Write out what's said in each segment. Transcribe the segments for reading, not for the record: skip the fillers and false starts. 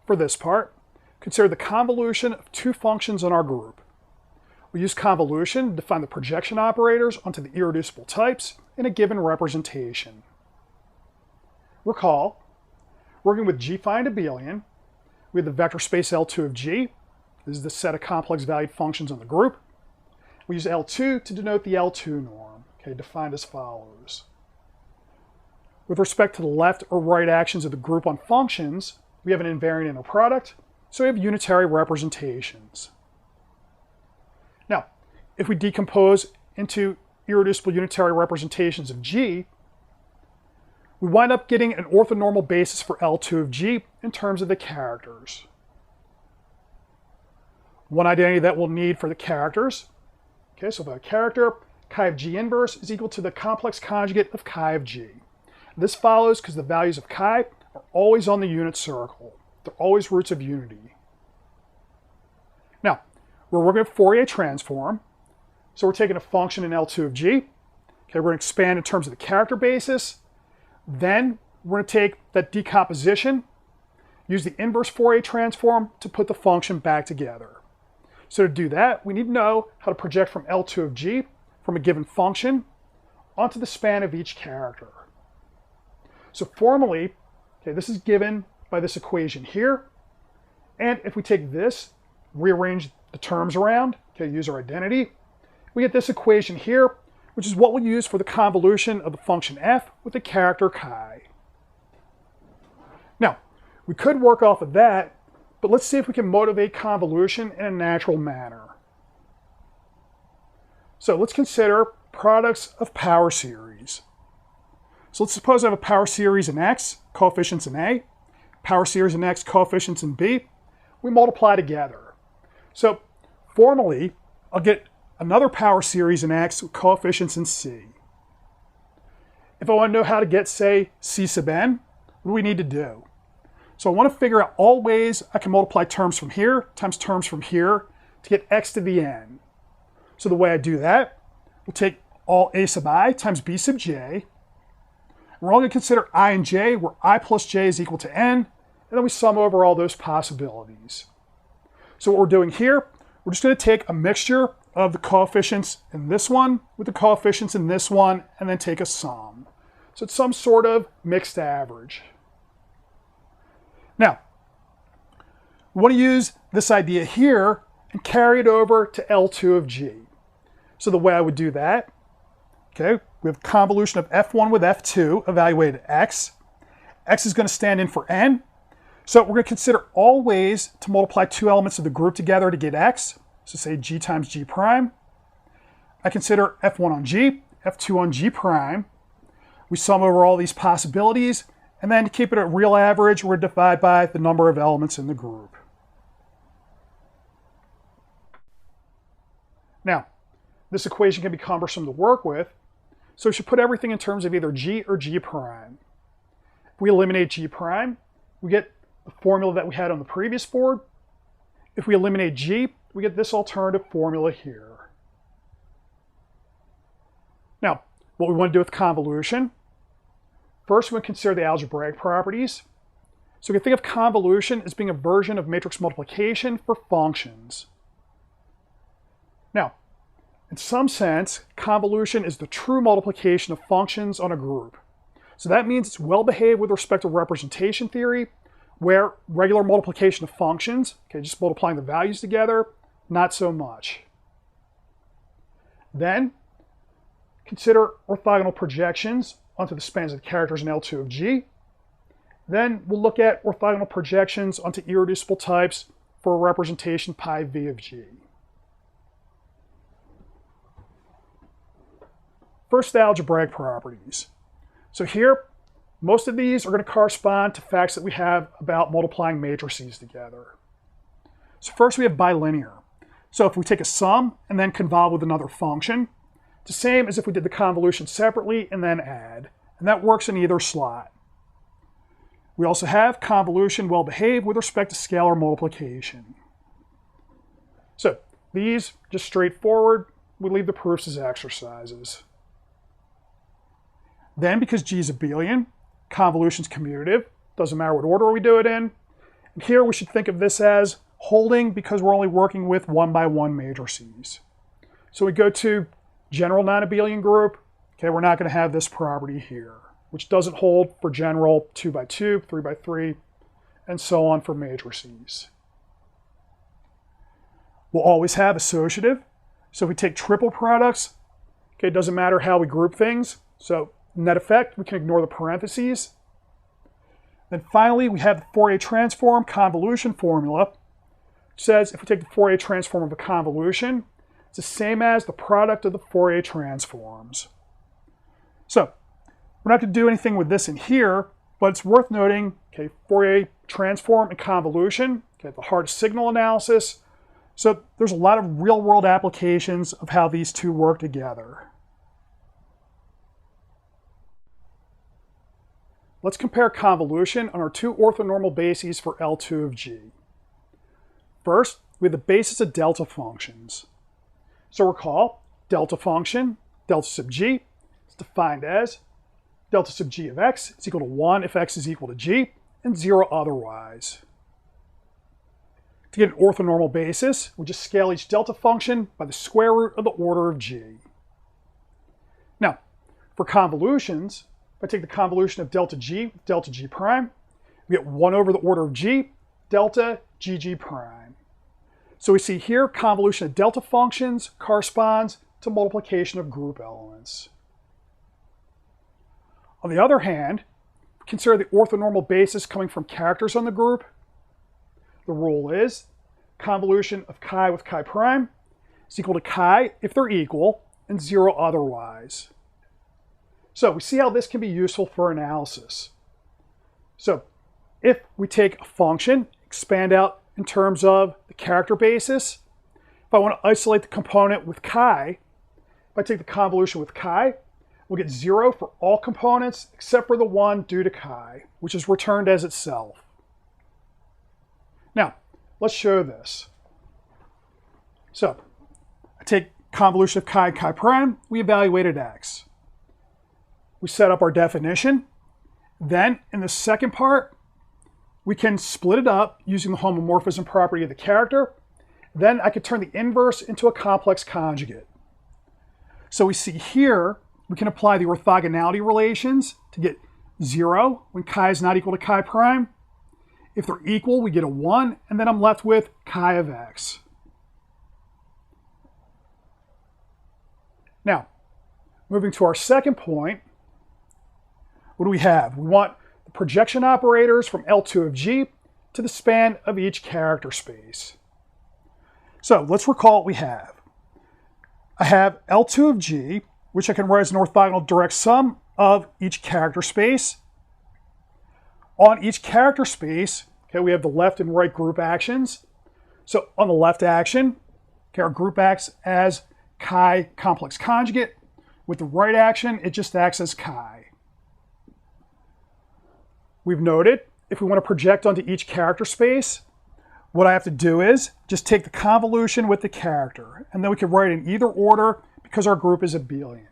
for this part, consider the convolution of two functions in our group. We use convolution to define the projection operators onto the irreducible types in a given representation. Recall, working with G-finite Abelian, we have the vector space L2 of G. This is the set of complex valued functions in the group. We use L2 to denote the L2 norm, defined as follows. With respect to the left or right actions of the group on functions, we have an invariant inner product, so we have unitary representations. Now, if we decompose into irreducible unitary representations of G, we wind up getting an orthonormal basis for L2 of G in terms of the characters. One identity that we'll need for the characters, so if I have a character, chi of G inverse is equal to the complex conjugate of chi of G. This follows because the values of chi are always on the unit circle. They're always roots of unity. Now, we're working with Fourier transform. So we're taking a function in L2 of G. We're going to expand in terms of the character basis. Then we're going to take that decomposition, use the inverse Fourier transform to put the function back together. So to do that, we need to know how to project from L2 of G from a given function onto the span of each character. So formally, this is given by this equation here. And if we take this, rearrange the terms around, use our identity, we get this equation here, which is what we'll use for the convolution of the function f with the character chi. Now, we could work off of that, but let's see if we can motivate convolution in a natural manner. So let's consider products of power series. So let's suppose I have a power series in X, coefficients in A, power series in X, coefficients in B. We multiply together. So formally, I'll get another power series in X with coefficients in C. If I want to know how to get, say, C sub n, what do we need to do? So I want to figure out all ways I can multiply terms from here times terms from here to get x to the n. So the way I do that, we'll take all a sub I times b sub j. We're only going to consider I and j, where I plus j is equal to n, and then we sum over all those possibilities. So what we're doing here, we're just going to take a mixture of the coefficients in this one with the coefficients in this one, and then take a sum. So it's some sort of mixed average. Now, we want to use this idea here and carry it over to L2 of G. So the way I would do that, we have convolution of f1 with f2 evaluated at x. X is going to stand in for n. So we're going to consider all ways to multiply two elements of the group together to get x. So say g times g prime. I consider f1 on g, f2 on g prime. We sum over all these possibilities, and then to keep it a real average, we're divided by the number of elements in the group. Now, this equation can be cumbersome to work with, so we should put everything in terms of either g or g prime. If we eliminate g prime, we get the formula that we had on the previous board. If we eliminate g, we get this alternative formula here. Now, what we want to do with convolution, first we consider the algebraic properties. So we can think of convolution as being a version of matrix multiplication for functions. Now, in some sense, convolution is the true multiplication of functions on a group. So that means it's well behaved with respect to representation theory, where regular multiplication of functions, just multiplying the values together, not so much. Then, consider orthogonal projections onto the spans of the characters in L2 of G. Then we'll look at orthogonal projections onto irreducible types for a representation pi v of G. First, the algebraic properties. So here, most of these are going to correspond to facts that we have about multiplying matrices together. So first we have bilinear. So if we take a sum and then convolve with another function, it's the same as if we did the convolution separately and then add. And that works in either slot. We also have convolution well behaved with respect to scalar multiplication. So these, just straightforward, we leave the proofs as exercises. Then, because G is abelian, convolution's commutative, doesn't matter what order we do it in. Here we should think of this as holding because we're only working with 1 by 1 matrices. So we go to general non-abelian group. Okay, we're not going to have this property here, which doesn't hold for general 2 by 2, 3 by 3, and so on for matrices. We'll always have associative. So if we take triple products, okay, it doesn't matter how we group things. So net effect, we can ignore the parentheses. Then finally, we have the Fourier transform convolution formula, which says if we take the Fourier transform of a convolution, it's the same as the product of the Fourier transforms. So we're not going to do anything with this in here, but it's worth noting, okay, Fourier transform and convolution, okay, the hard signal analysis. So there's a lot of real-world applications of how these two work together. Let's compare convolution on our two orthonormal bases for L2 of G. First, we have the basis of delta functions. So recall, delta function, delta sub g, is defined as delta sub g of x is equal to 1 if x is equal to g, and 0 otherwise. To get an orthonormal basis, we just scale each delta function by the square root of the order of g. Now, for convolutions, if I take the convolution of delta g with delta g prime, we get 1 over the order of g, delta gg prime. So we see here convolution of delta functions corresponds to multiplication of group elements. On the other hand, consider the orthonormal basis coming from characters on the group. The rule is convolution of chi with chi prime is equal to chi if they're equal and 0 otherwise. So we see how this can be useful for analysis. So if we take a function, expand out in terms of the character basis, if I want to isolate the component with chi, if I take the convolution with chi, we'll get 0 for all components except for the one due to chi, which is returned as itself. Now, let's show this. So I take convolution of chi and chi prime, we evaluated x. We set up our definition. Then in the second part, we can split it up using the homomorphism property of the character. Then I could turn the inverse into a complex conjugate. So we see here, we can apply the orthogonality relations to get 0 when chi is not equal to chi prime. If they're equal, we get a 1, and then I'm left with chi of x. Now, moving to our second point, what do we have? We want the projection operators from L2 of G to the span of each character space. So let's recall what we have. I have L2 of G, which I can write as an orthogonal direct sum of each character space. On each character space, okay, we have the left and right group actions. So on the left action, okay, our group acts as chi complex conjugate. With the right action, it just acts as chi. We've noted, if we want to project onto each character space, what I have to do is just take the convolution with the character, and then we can write in either order because our group is abelian.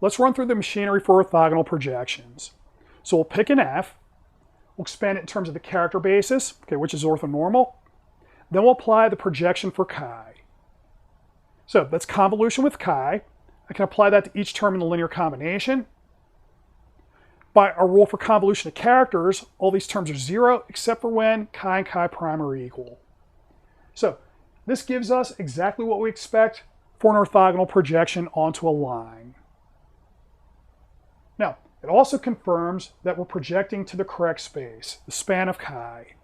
Let's run through the machinery for orthogonal projections. So we'll pick an f, we'll expand it in terms of the character basis, okay, which is orthonormal. Then we'll apply the projection for chi. So that's convolution with chi. I can apply that to each term in the linear combination. By our rule for convolution of characters, all these terms are 0 except for when chi and chi prime are equal. So this gives us exactly what we expect for an orthogonal projection onto a line. Now, it also confirms that we're projecting to the correct space, the span of chi.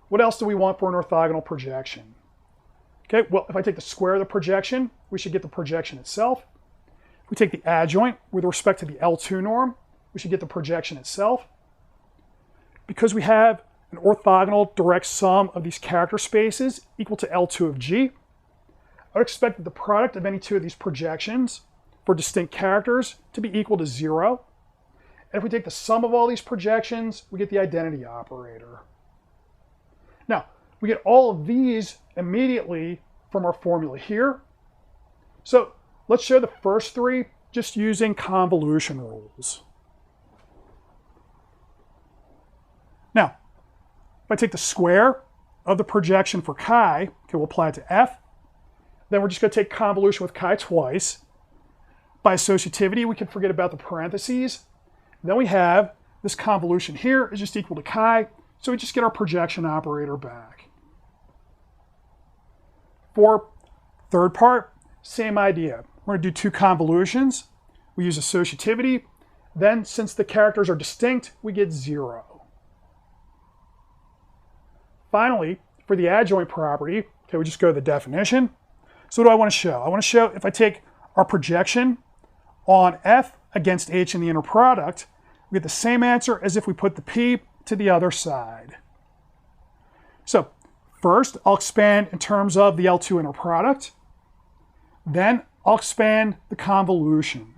What else do we want for an orthogonal projection? Okay, well, if I take the square of the projection, we should get the projection itself. If we take the adjoint with respect to the L2 norm, we should get the projection itself. Because we have an orthogonal direct sum of these character spaces equal to L2 of G, I would expect that the product of any two of these projections for distinct characters to be equal to 0. And if we take the sum of all these projections, we get the identity operator. Now, we get all of these immediately from our formula here. So let's show the first three just using convolution rules. Now, if I take the square of the projection for chi, okay, we'll apply it to f. Then we're just going to take convolution with chi twice. By associativity, we can forget about the parentheses. Then we have this convolution here is just equal to chi, so we just get our projection operator back. For third part, same idea. We're going to do two convolutions. We use associativity. Then, since the characters are distinct, we get 0. Finally, for the adjoint property, okay, we just go to the definition. So what do I want to show? I want to show if I take our projection on f against h in the inner product, we get the same answer as if we put the p to the other side. So first, I'll expand in terms of the L2 inner product. Then I'll expand the convolution.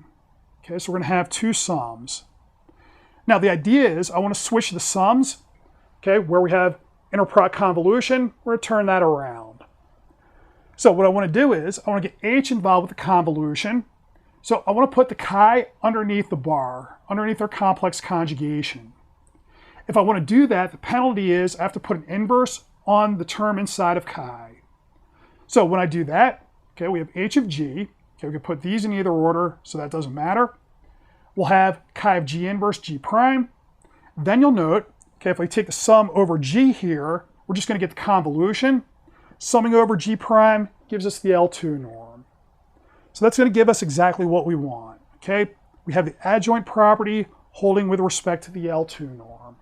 Okay, so we're going to have two sums. Now the idea is I want to switch the sums, okay, where we have inner product convolution, we're going to turn that around. So what I want to do is I want to get h involved with the convolution. So I want to put the chi underneath the bar, underneath our complex conjugation. If I want to do that, the penalty is I have to put an inverse on the term inside of chi. So when I do that, okay, we have h of g. Okay, we can put these in either order, so that doesn't matter. We'll have chi of g inverse g prime. Then you'll note, okay, if we take the sum over g here, we're just going to get the convolution. Summing over g prime gives us the L2 norm. So that's going to give us exactly what we want. Okay, we have the adjoint property holding with respect to the L2 norm.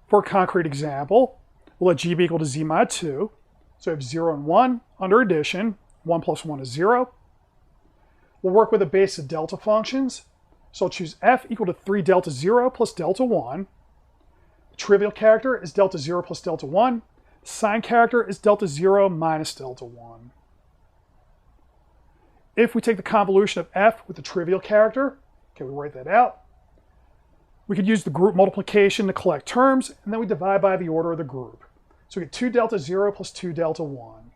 For a concrete example, we'll let g be equal to z mod 2. So we have 0 and 1 under addition. 1 plus 1 is 0. We'll work with a base of delta functions. So I'll choose f equal to 3 delta 0 plus delta 1. The trivial character is delta 0 plus delta 1. The sign character is delta 0 minus delta 1. If we take the convolution of f with the trivial character, okay, we write that out. We could use the group multiplication to collect terms, and then we divide by the order of the group. So we get 2 delta 0 plus 2 delta 1.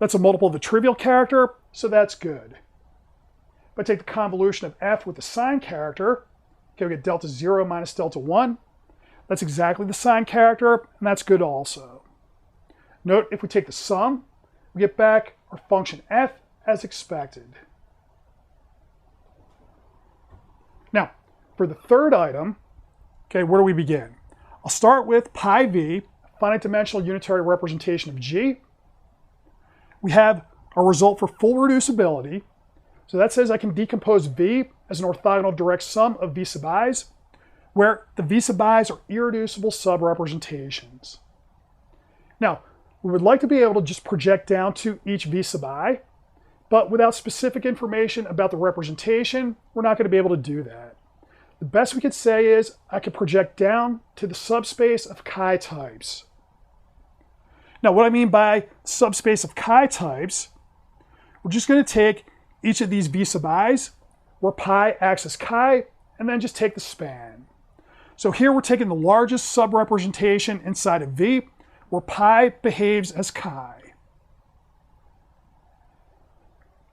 That's a multiple of the trivial character, so that's good. If I take the convolution of f with the sign character, okay, we get delta 0 minus delta 1. That's exactly the sign character, and that's good also. Note, if we take the sum, we get back our function f as expected. Now, for the third item, okay, where do we begin? I'll start with pi v, finite dimensional unitary representation of g. We have our result for full reducibility. So that says I can decompose v as an orthogonal direct sum of v sub i's, where the v sub i's are irreducible subrepresentations. Now, we would like to be able to just project down to each v sub I, but without specific information about the representation, we're not going to be able to do that. The best we could say is I could project down to the subspace of chi types. Now, what I mean by subspace of chi types, we're just going to take each of these v sub i's, where pi acts as chi, and then just take the span. So here we're taking the largest subrepresentation inside of v, where pi behaves as chi.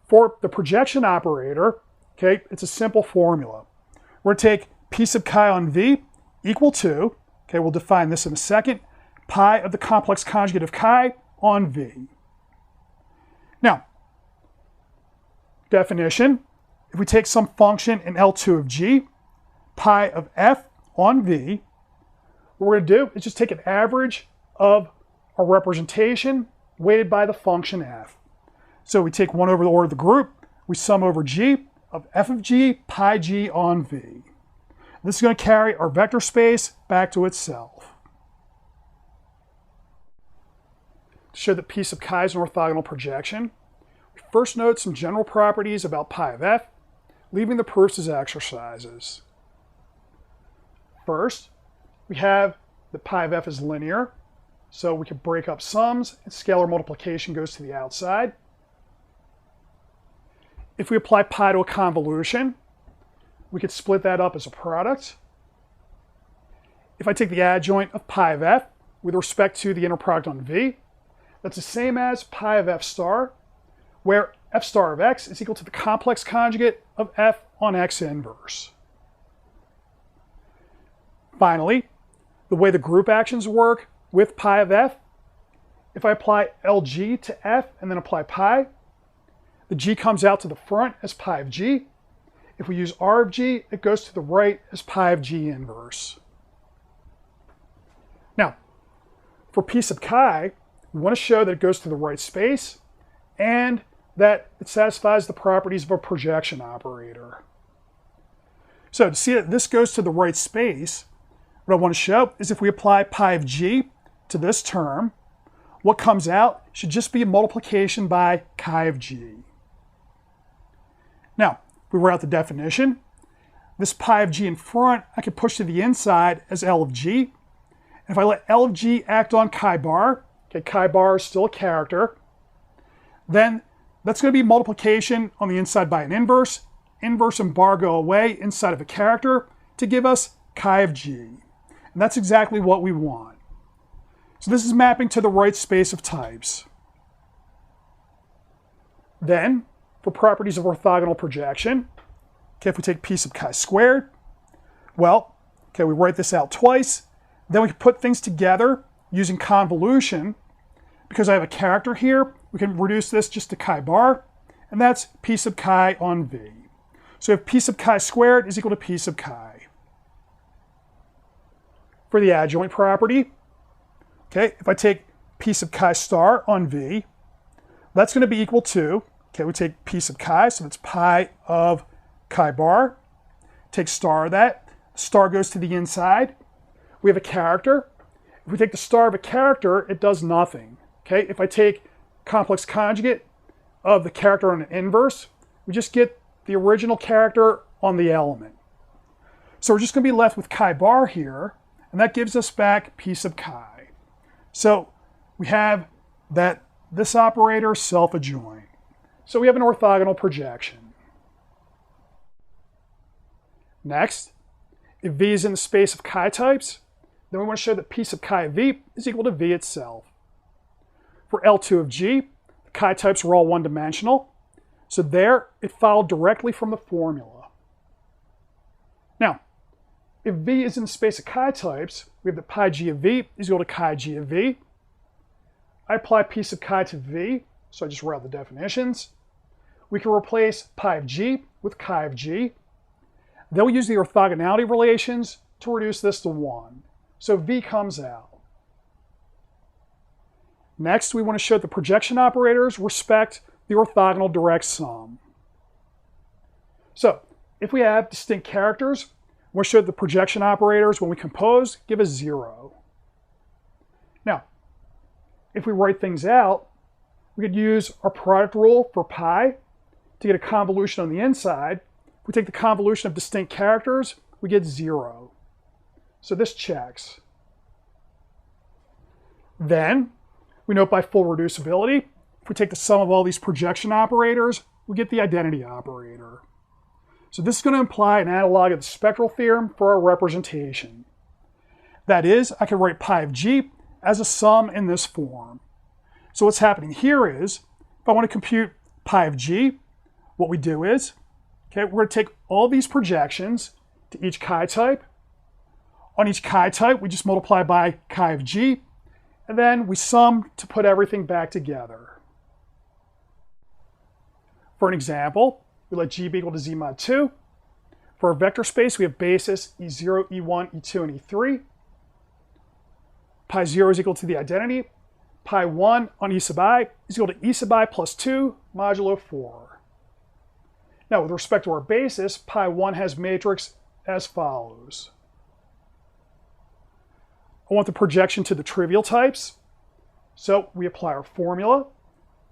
For the projection operator, okay, it's a simple formula. We're going to take p sub chi on v equal to, okay, we'll define this in a second, pi of the complex conjugate of chi on v. Now, definition, if we take some function in L2 of g, pi of f on v, what we're going to do is just take an average of a representation weighted by the function f. So we take 1 over the order of the group, we sum over g of f of g pi g on v. This is going to carry our vector space back to itself. To show that p sub chi is an orthogonal projection, we first note some general properties about pi of f, leaving the proofs as exercises. First, we have that pi of f is linear, so we can break up sums and scalar multiplication goes to the outside. If we apply pi to a convolution, we could split that up as a product. If I take the adjoint of pi of f with respect to the inner product on v, that's the same as pi of f star, where f star of x is equal to the complex conjugate of f on x inverse. Finally, the way the group actions work with pi of f, if I apply Lg to f and then apply pi, the g comes out to the front as pi of g. If we use r of g, it goes to the right as pi of g inverse. Now, for p sub chi, we want to show that it goes to the right space and that it satisfies the properties of a projection operator. So to see that this goes to the right space, what I want to show is if we apply pi of g to this term, what comes out should just be a multiplication by chi of g. Now, if we write out the definition, this pi of g in front, I can push to the inside as L of g. And if I let L of g act on chi bar, okay, chi bar is still a character, then that's going to be multiplication on the inside by an inverse. Inverse and bar go away inside of a character to give us chi of g. And that's exactly what we want. So this is mapping to the right space of types. Then, for properties of orthogonal projection, okay, if we take p sub chi squared, well, okay, we write this out twice. Then we can put things together using convolution. Because I have a character here, we can reduce this just to chi bar, and that's p sub chi on v. So if p sub chi squared is equal to p sub chi. For the adjoint property, okay, if I take p sub chi star on v, that's going to be equal to, okay, we take p sub chi, so that's pi of chi bar. Take star of that, star goes to the inside. We have a character. If we take the star of a character, it does nothing. Okay, if I take complex conjugate of the character on an inverse, we just get the original character on the element. So we're just going to be left with chi bar here, and that gives us back p sub chi. So we have that this operator is self-adjoint. So we have an orthogonal projection. Next, if v is in the space of chi types, then we want to show that p sub chi of v is equal to v itself. For L2 of g, the chi types were all one-dimensional, so there it followed directly from the formula. Now, if v is in the space of chi types, we have that pi g of v is equal to chi g of v. I apply p sub chi to v, so I just write out the definitions. We can replace pi of g with chi of g. Then we use the orthogonality relations to reduce this to 1. So v comes out. Next, we want to show that the projection operators respect the orthogonal direct sum. So, if we have distinct characters, we'll show that the projection operators, when we compose, give us 0. Now, if we write things out, we could use our product rule for pi to get a convolution on the inside. If we take the convolution of distinct characters, we get 0. So this checks. Then, we note by full reducibility, if we take the sum of all these projection operators, we get the identity operator. So this is going to imply an analog of the spectral theorem for our representation. That is, I can write pi of g as a sum in this form. So what's happening here is, if I want to compute pi of g, what we do is, okay, we're going to take all these projections to each chi type. On each chi type, we just multiply by chi of g, and then we sum to put everything back together. For an example, we let g be equal to z mod 2. For our vector space, we have basis e0, e1, e2, and e3. Pi 0 is equal to the identity. Pi 1 on e sub I is equal to e sub I plus 2 modulo 4. Now, with respect to our basis, pi 1 has matrix as follows. I want the projection to the trivial types. So we apply our formula.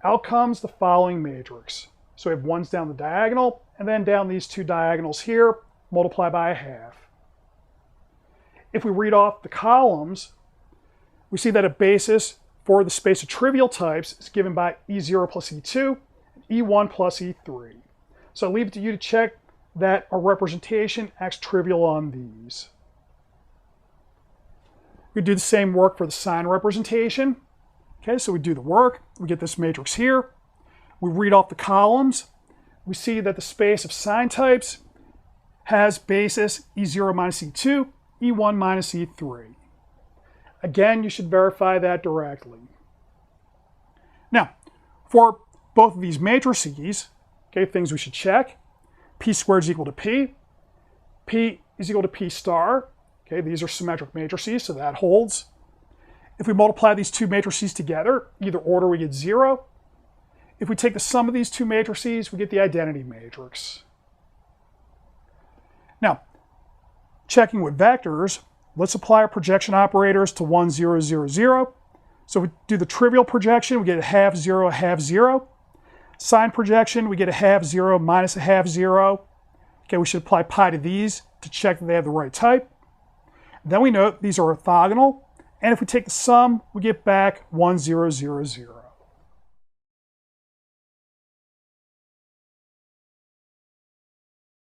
Out comes the following matrix. So we have 1s down the diagonal, and then down these 2 diagonals here, multiply by a half. If we read off the columns, we see that a basis for the space of trivial types is given by e0 plus e2, and e1 plus e3. So I leave it to you to check that our representation acts trivial on these. We do the same work for the sign representation. Okay, so we do the work, we get this matrix here. We read off the columns. We see that the space of sign types has basis e0 minus e2, E1 minus E3. Again, you should verify that directly. Now, for both of these matrices, okay, things we should check, P squared is equal to P. P is equal to P star. Okay, these are symmetric matrices, so that holds. If we multiply these two matrices together, either order we get 0. If we take the sum of these two matrices, we get the identity matrix. Now, checking with vectors, let's apply our projection operators to 1, 0, 0, 0. So if we do the trivial projection, we get a half, 0, a half, 0. Sign projection, we get a half, 0, minus a half, 0. Okay, we should apply pi to these to check that they have the right type. Then we note these are orthogonal, and if we take the sum, we get back 1, 0, 0, 0.